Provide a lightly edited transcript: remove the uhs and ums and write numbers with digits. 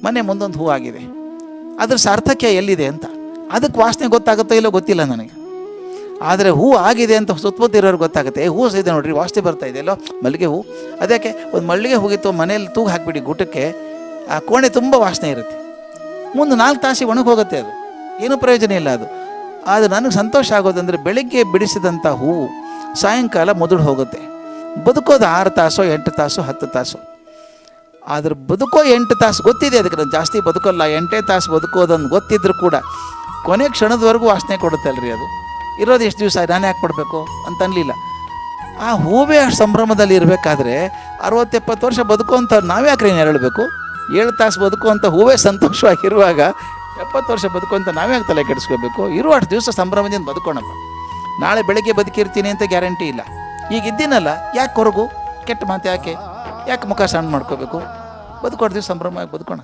ಮನೆ ಮುಂದೊಂದು ಹೂ ಆಗಿದೆ, ಅದ್ರ ಸಾರ್ಥಕ್ಯ ಎಲ್ಲಿದೆ ಅಂತ. ಅದಕ್ಕೆ ವಾಸನೆ ಗೊತ್ತಾಗುತ್ತೋ ಇಲ್ಲೋ ಗೊತ್ತಿಲ್ಲ ನನಗೆ. ಆದರೆ ಹೂ ಆಗಿದೆ ಅಂತ ಸುತ್ತಮುತ್ತ ಇರೋರು ಗೊತ್ತಾಗುತ್ತೆ. ಹೂ ಇದೆ ನೋಡ್ರಿ, ವಾಸನೆ ಬರ್ತಾ ಇದೆ ಎಲ್ಲೋ, ಮಲ್ಲಿಗೆ ಹೂ. ಅದಕ್ಕೆ ಒಂದು ಮಲ್ಲಿಗೆ ಹೋಗಿತ್ತು ಮನೆಯಲ್ಲಿ ತೂಗು ಹಾಕಿಬಿಡಿ ಗೂಟಕ್ಕೆ, ಆ ಕೋಣೆ ತುಂಬ ವಾಸನೆ ಇರುತ್ತೆ. ಮುಂದೆ 4 ತಾಸಿಗೆ ಒಣಗೋಗುತ್ತೆ, ಅದು ಏನೂ ಪ್ರಯೋಜನ ಇಲ್ಲ ಅದು. ಆದರೆ ನನಗೆ ಸಂತೋಷ ಆಗೋದಂದರೆ ಬೆಳಗ್ಗೆ ಬಿಡಿಸಿದಂಥ ಹೂವು ಸಾಯಂಕಾಲ ಮುದುಡು ಹೋಗುತ್ತೆ. ಬದುಕೋದು 6 ತಾಸೋ 8 ತಾಸೋ 10 ತಾಸು. ಆದರೆ ಬದುಕೋ 8 ತಾಸು ಗೊತ್ತಿದೆ ಅದಕ್ಕೆ, ನಾನು ಜಾಸ್ತಿ ಬದುಕೋಲ್ಲ, 8 ತಾಸು ಬದುಕೋದನ್ನು ಗೊತ್ತಿದ್ರು ಕೂಡ ಕೊನೆ ಕ್ಷಣದವರೆಗೂ ವಾಸನೆ ಕೊಡುತ್ತಲ್ರಿ ಅದು. ಇರೋದು ಎಷ್ಟು ದಿವಸ, ನಾನು ಯಾಕೆ ಕೊಡಬೇಕು ಅಂತ ಅನ್ನಲಿಲ್ಲ. ಆ ಹೂವೇ ಅಷ್ಟು ಸಂಭ್ರಮದಲ್ಲಿ ಇರಬೇಕಾದ್ರೆ 60-70 ವರ್ಷ ಬದುಕುವಂಥವ್ರು ನಾವ್ಯಾಕ್ರಿ ಹೇಳಬೇಕು? 7 ತಾಸು ಬದುಕುವಂಥ ಹೂವೇ ಸಂತೋಷವಾಗಿರುವಾಗ 70 ವರ್ಷ ಬದುಕುವಂಥ ನಾವ್ಯಾಕೆ ತಲೆ ಕೆಡಿಸ್ಕೋಬೇಕು? ಇರುವ ಅಷ್ಟು ದಿವಸ ಸಂಭ್ರಮದಿಂದ ಬದುಕೋಣಪ್ಪ. ನಾಳೆ ಬೆಳಗ್ಗೆ ಬದುಕಿರ್ತೀನಿ ಅಂತ ಗ್ಯಾರಂಟಿ ಇಲ್ಲ. ಈಗ ಇದ್ದೀನಲ್ಲ, ಯಾಕೆ ಹೊರಗು ಕೆಟ್ಟ ಮಾತು, ಯಾಕೆ ಮುಖ ಸಣ್ಣ ಮಾಡ್ಕೋಬೇಕು? ಬದುಕೋದು ದಿವಸ ಸಂಭ್ರಮವಾಗಿ ಬದುಕೋಣ.